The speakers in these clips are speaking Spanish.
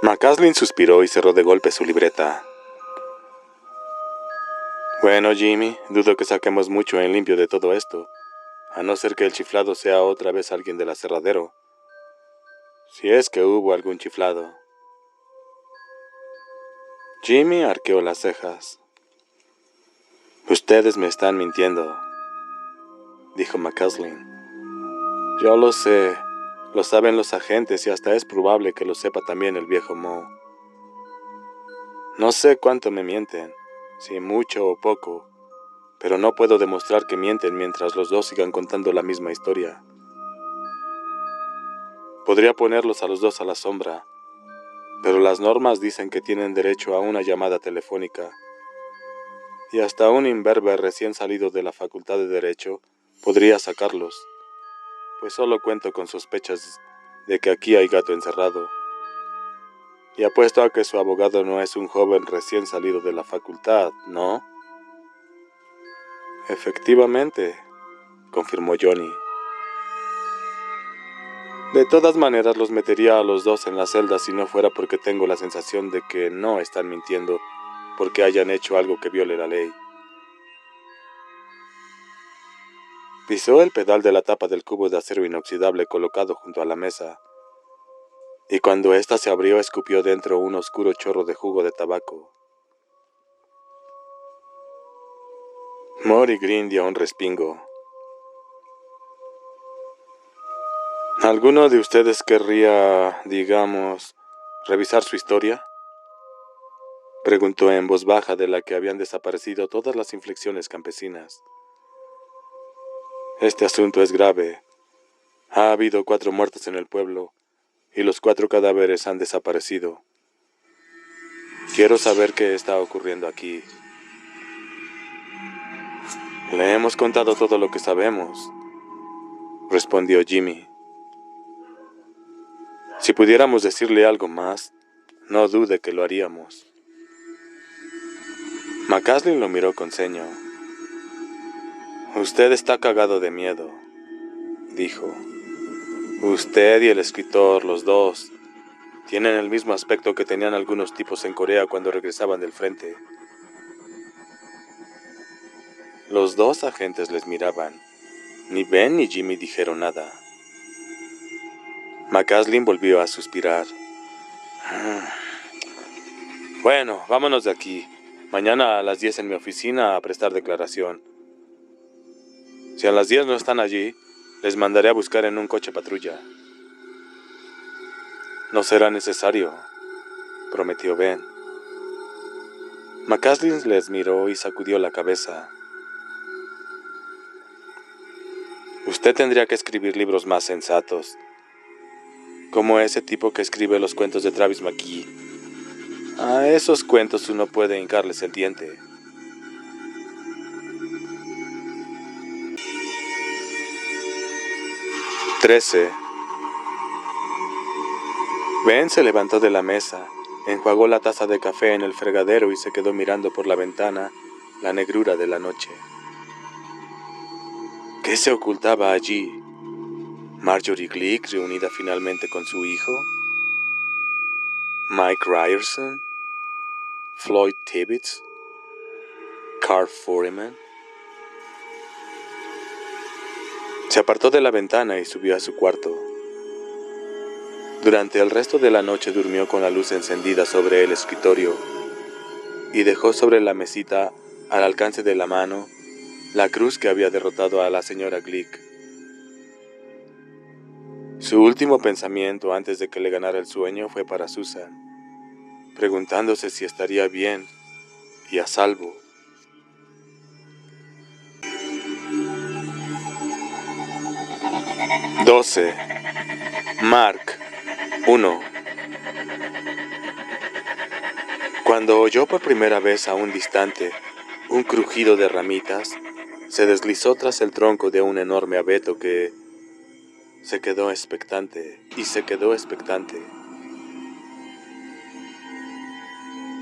McCaslin suspiró y cerró de golpe su libreta. Bueno, Jimmy, dudo que saquemos mucho en limpio de todo esto, a no ser que el chiflado sea otra vez alguien del aserradero. Si es que hubo algún chiflado. Jimmy arqueó las cejas. Ustedes me están mintiendo, dijo McCaslin. Yo lo sé, lo saben los agentes y hasta es probable que lo sepa también el viejo Moe. No sé cuánto me mienten, si mucho o poco, pero no puedo demostrar que mienten mientras los dos sigan contando la misma historia. Podría ponerlos a los dos a la sombra, pero las normas dicen que tienen derecho a una llamada telefónica, y hasta un imberbe recién salido de la Facultad de Derecho podría sacarlos, pues solo cuento con sospechas de que aquí hay gato encerrado, y apuesto a que su abogado no es un joven recién salido de la facultad, ¿no? Efectivamente, confirmó Johnny. De todas maneras los metería a los dos en la celda si no fuera porque tengo la sensación de que no están mintiendo porque hayan hecho algo que viole la ley. Pisó el pedal de la tapa del cubo de acero inoxidable colocado junto a la mesa, y cuando ésta se abrió escupió dentro un oscuro chorro de jugo de tabaco. Maury Green dio un respingo. ¿Alguno de ustedes querría, digamos, revisar su historia? Preguntó en voz baja de la que habían desaparecido todas las inflexiones campesinas. Este asunto es grave. Ha habido 4 muertes en el pueblo y los 4 cadáveres han desaparecido. Quiero saber qué está ocurriendo aquí. Le hemos contado todo lo que sabemos, respondió Jimmy. Si pudiéramos decirle algo más, no dude que lo haríamos. McCaslin lo miró con ceño. Usted está cagado de miedo, dijo. Usted y el escritor, los dos, tienen el mismo aspecto que tenían algunos tipos en Corea cuando regresaban del frente. Los 2 agentes les miraban. Ni Ben ni Jimmy dijeron nada. McCaslin volvió a suspirar. Bueno, vámonos de aquí. Mañana a las 10 en mi oficina a prestar declaración. Si a las 10 no están allí, les mandaré a buscar en un coche patrulla. No será necesario, prometió Ben. McCaslin les miró y sacudió la cabeza. Usted tendría que escribir libros más sensatos, como ese tipo que escribe los cuentos de Travis McGee. A esos cuentos uno puede hincarles el diente. «13». Ben se levantó de la mesa, enjuagó la taza de café en el fregadero y se quedó mirando por la ventana la negrura de la noche. ¿Qué se ocultaba allí? ¿Marjorie Glick reunida finalmente con su hijo? ¿Mike Ryerson? ¿Floyd Tibbets? ¿Carl Foreman? Se apartó de la ventana y subió a su cuarto. Durante el resto de la noche durmió con la luz encendida sobre el escritorio y dejó sobre la mesita, al alcance de la mano, la cruz que había derrotado a la señora Glick. Su último pensamiento antes de que le ganara el sueño fue para Susan, preguntándose si estaría bien y a salvo. «12. Mark 1. Cuando oyó por primera vez a un distante un crujido de ramitas, se deslizó tras el tronco de un enorme abeto que se quedó expectante y se quedó expectante.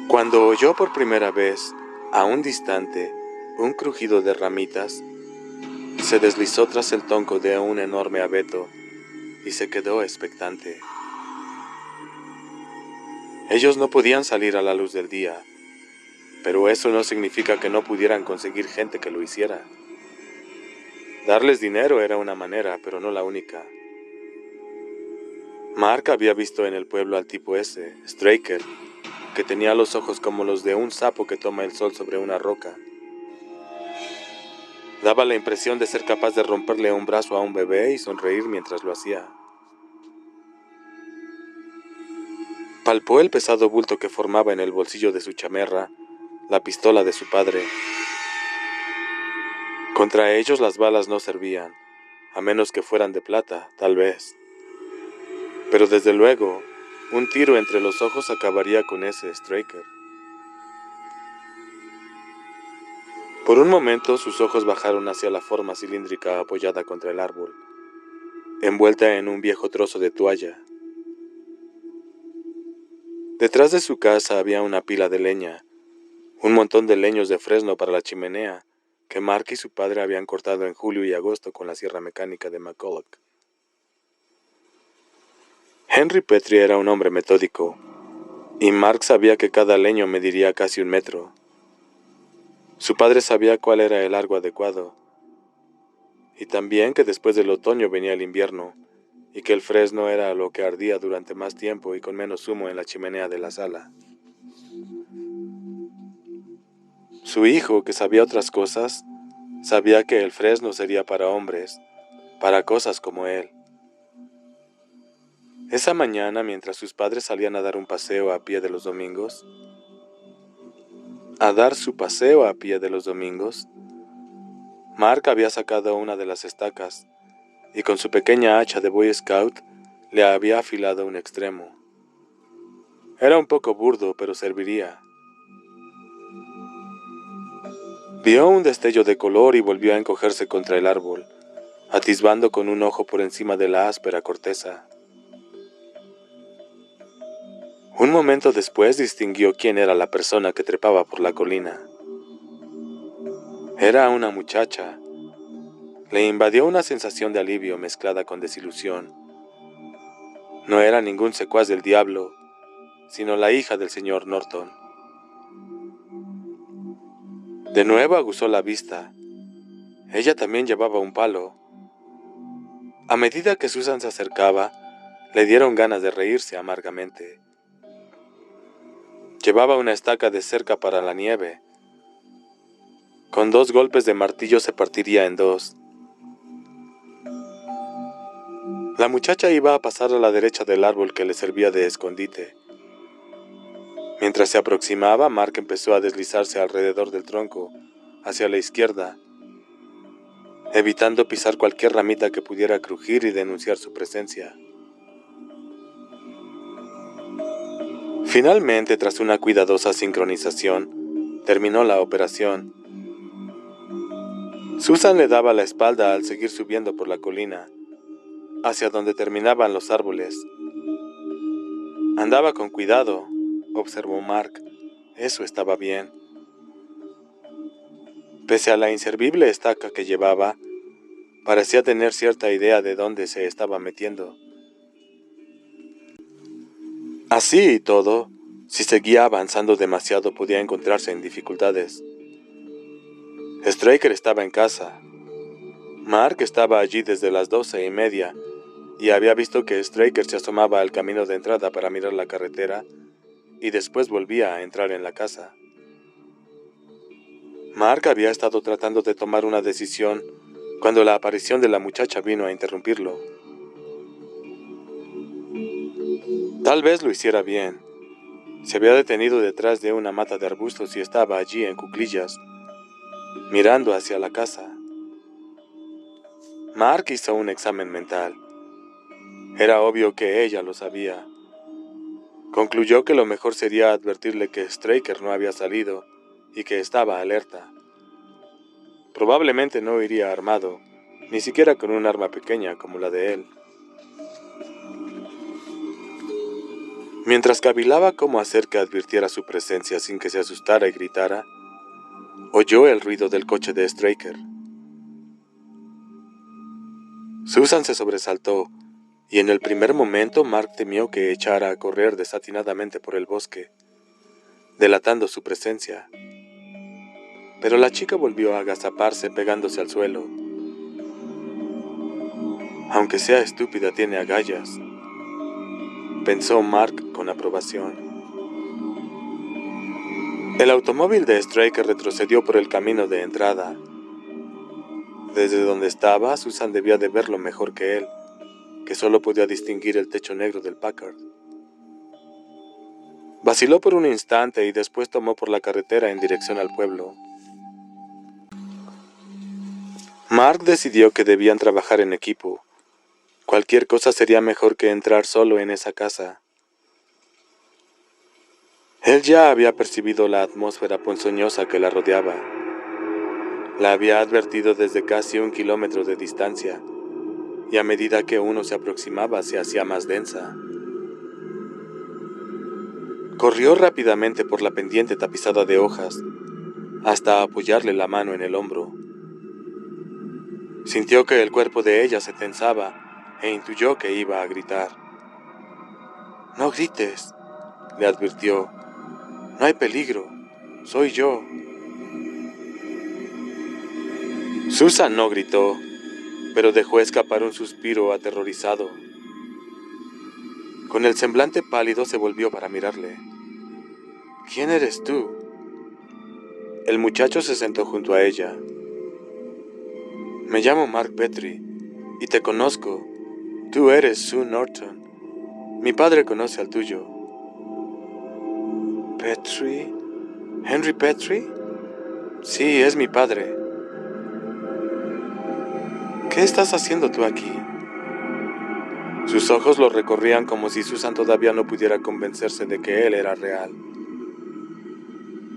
Cuando oyó por primera vez a un distante un crujido de ramitas, se deslizó tras el tronco de un enorme abeto y se quedó expectante. Ellos no podían salir a la luz del día, pero eso no significa que no pudieran conseguir gente que lo hiciera. Darles dinero era una manera, pero no la única. Mark había visto en el pueblo al tipo ese, Straker, que tenía los ojos como los de un sapo que toma el sol sobre una roca. Daba la impresión de ser capaz de romperle un brazo a un bebé y sonreír mientras lo hacía. Palpó el pesado bulto que formaba en el bolsillo de su chamarra la pistola de su padre. Contra ellos las balas no servían, a menos que fueran de plata, tal vez. Pero desde luego, un tiro entre los ojos acabaría con ese Straker. Por un momento sus ojos bajaron hacia la forma cilíndrica apoyada contra el árbol, envuelta en un viejo trozo de toalla. Detrás de su casa había una pila de leña, un montón de leños de fresno para la chimenea, que Mark y su padre habían cortado en julio y agosto con la sierra mecánica de McCulloch. Henry Petrie era un hombre metódico, y Mark sabía que cada leño mediría casi 1 metro. Su padre sabía cuál era el largo adecuado, y también que después del otoño venía el invierno, y que el fresno era lo que ardía durante más tiempo y con menos humo en la chimenea de la sala. Su hijo, que sabía otras cosas, sabía que el fresno sería para hombres, para cosas como él. Esa mañana, mientras sus padres salían a dar un paseo a pie de los domingos, Mark había sacado una de las estacas y con su pequeña hacha de Boy Scout le había afilado un extremo. Era un poco burdo, pero serviría. Vio un destello de color y volvió a encogerse contra el árbol, atisbando con un ojo por encima de la áspera corteza. Un momento después distinguió quién era la persona que trepaba por la colina. Era una muchacha. Le invadió una sensación de alivio mezclada con desilusión. No era ningún secuaz del diablo, sino la hija del señor Norton. De nuevo aguzó la vista. Ella también llevaba un palo. A medida que Susan se acercaba, le dieron ganas de reírse amargamente. Llevaba una estaca de cerca para la nieve. Con 2 golpes de martillo se partiría en 2. La muchacha iba a pasar a la derecha del árbol que le servía de escondite. Mientras se aproximaba, Mark empezó a deslizarse alrededor del tronco, hacia la izquierda, evitando pisar cualquier ramita que pudiera crujir y denunciar su presencia. Finalmente, tras una cuidadosa sincronización, terminó la operación. Susan le daba la espalda al seguir subiendo por la colina, hacia donde terminaban los árboles. Andaba con cuidado, observó Mark. Eso estaba bien. Pese a la inservible estaca que llevaba, parecía tener cierta idea de dónde se estaba metiendo. Así y todo, si seguía avanzando demasiado podía encontrarse en dificultades. Straker estaba en casa. Mark estaba allí desde las 12:30 y había visto que Straker se asomaba al camino de entrada para mirar la carretera y después volvía a entrar en la casa. Mark había estado tratando de tomar una decisión cuando la aparición de la muchacha vino a interrumpirlo. Tal vez lo hiciera bien. Se había detenido detrás de una mata de arbustos y estaba allí en cuclillas, mirando hacia la casa. Mark hizo un examen mental. Era obvio que ella lo sabía. Concluyó que lo mejor sería advertirle que Straker no había salido y que estaba alerta. Probablemente no iría armado, ni siquiera con un arma pequeña como la de él. Mientras cavilaba cómo hacer que advirtiera su presencia sin que se asustara y gritara, oyó el ruido del coche de Straker. Susan se sobresaltó y en el primer momento Mark temió que echara a correr desatinadamente por el bosque, delatando su presencia. Pero la chica volvió a agazaparse pegándose al suelo. Aunque sea estúpida, tiene agallas, pensó Mark con aprobación. El automóvil de Straker retrocedió por el camino de entrada. Desde donde estaba, Susan debía de verlo mejor que él, que solo podía distinguir el techo negro del Packard. Vaciló por un instante y después tomó por la carretera en dirección al pueblo. Mark decidió que debían trabajar en equipo. Cualquier cosa sería mejor que entrar solo en esa casa. Él ya había percibido la atmósfera ponzoñosa que la rodeaba. La había advertido desde casi 1 kilómetro de distancia, y a medida que uno se aproximaba se hacía más densa. Corrió rápidamente por la pendiente tapizada de hojas, hasta apoyarle la mano en el hombro. Sintió que el cuerpo de ella se tensaba e intuyó que iba a gritar. «No grites», le advirtió. «No hay peligro, soy yo». Susan no gritó, pero dejó escapar un suspiro aterrorizado. Con el semblante pálido se volvió para mirarle. «¿Quién eres tú?». El muchacho se sentó junto a ella. «Me llamo Mark Petrie, y te conozco. Tú eres Sue Norton. Mi padre conoce al tuyo». «¿Petrie? ¿Henry Petrie?» «Sí, es mi padre». «¿Qué estás haciendo tú aquí?». Sus ojos lo recorrían como si Susan todavía no pudiera convencerse de que él era real.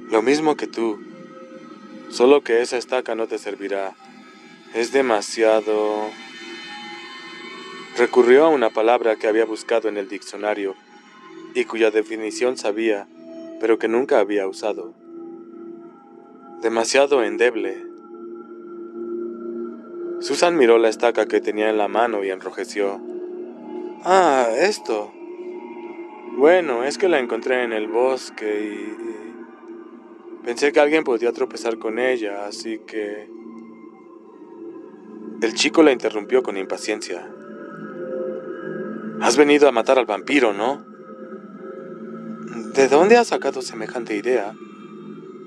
«Lo mismo que tú, solo que esa estaca no te servirá. Es demasiado...». Recurrió a una palabra que había buscado en el diccionario y cuya definición sabía, pero que nunca había usado. «Demasiado endeble». Susan miró la estaca que tenía en la mano y enrojeció. «Ah, esto. Bueno, es que la encontré en el bosque y pensé que alguien podía tropezar con ella, así que...». El chico la interrumpió con impaciencia. «Has venido a matar al vampiro, ¿no?». «¿De dónde has sacado semejante idea?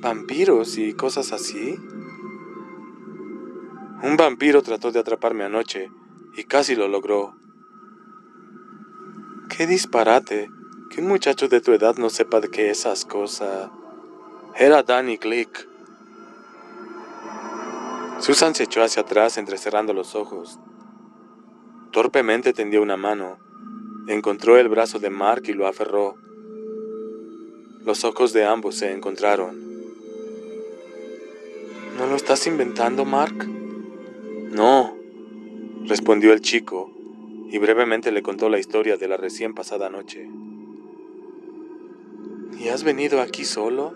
¿Vampiros y cosas así?». «Un vampiro trató de atraparme anoche y casi lo logró». «¡Qué disparate! Que un muchacho de tu edad no sepa de qué esas cosas...». «Era Danny Glick». Susan se echó hacia atrás entrecerrando los ojos. Torpemente tendió una mano, encontró el brazo de Mark y lo aferró. Los ojos de ambos se encontraron. «¿No lo estás inventando, Mark?». «No», respondió el chico, y brevemente le contó la historia de la recién pasada noche. «¿Y has venido aquí solo?»,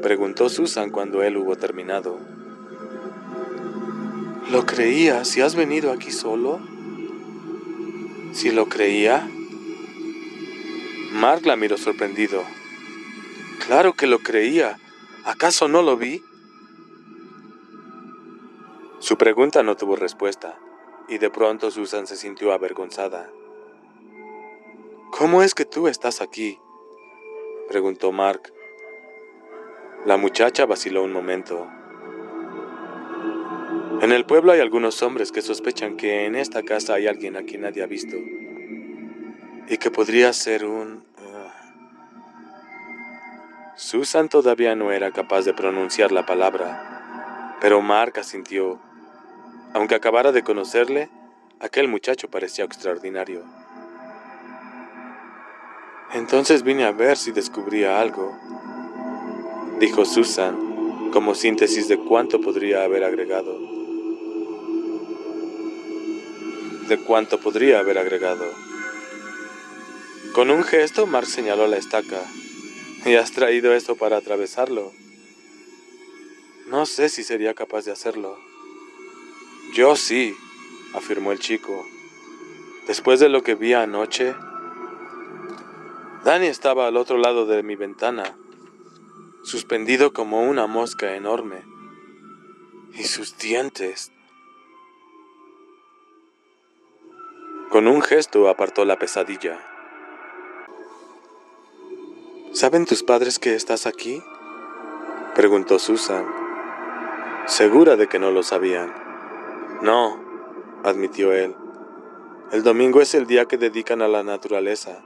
preguntó Susan cuando él hubo terminado. «¿Lo creías? ¿Si has venido aquí solo?». «¿Si lo creía?». Mark la miró sorprendido. «Claro que lo creía. ¿Acaso no lo vi?». Su pregunta no tuvo respuesta, y de pronto Susan se sintió avergonzada. «¿Cómo es que tú estás aquí?», preguntó Mark. La muchacha vaciló un momento. «En el pueblo hay algunos hombres que sospechan que en esta casa hay alguien a quien nadie ha visto, y que podría ser un...». Susan todavía no era capaz de pronunciar la palabra, pero Mark asintió. Aunque acabara de conocerle, aquel muchacho parecía extraordinario. «Entonces vine a ver si descubría algo», dijo Susan, como síntesis de cuánto podría haber agregado. Con un gesto, Mark señaló la estaca. «¿Y has traído esto para atravesarlo?». «No sé si sería capaz de hacerlo». «Yo sí», afirmó el chico. Después de lo que vi anoche, Danny estaba al otro lado de mi ventana, suspendido como una mosca enorme, y sus dientes. Con un gesto apartó la pesadilla. ¿Saben tus padres que estás aquí?, preguntó Susan, segura de que no lo sabían. No, admitió él. El domingo es el día que dedican a la naturaleza.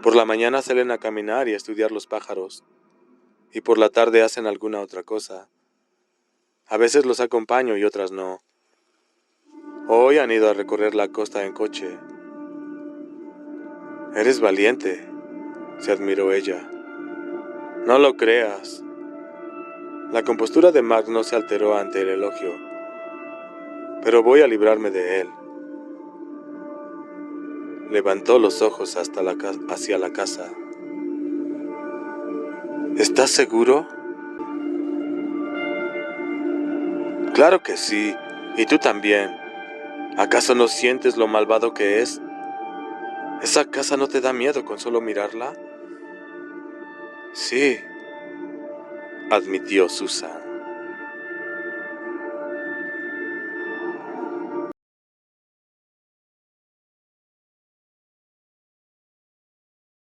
Por la mañana salen a caminar y a estudiar los pájaros, y por la tarde hacen alguna otra cosa. A veces los acompaño y otras no. Hoy han ido a recorrer la costa en coche. Eres valiente, se admiró ella. No lo creas. La compostura de Max no se alteró ante el elogio, pero voy a librarme de él. Levantó los ojos hacia la casa. ¿Estás seguro? Claro que sí, y tú también. ¿Acaso no sientes lo malvado que es? ¿Esa casa no te da miedo con solo mirarla? Sí, admitió Susan.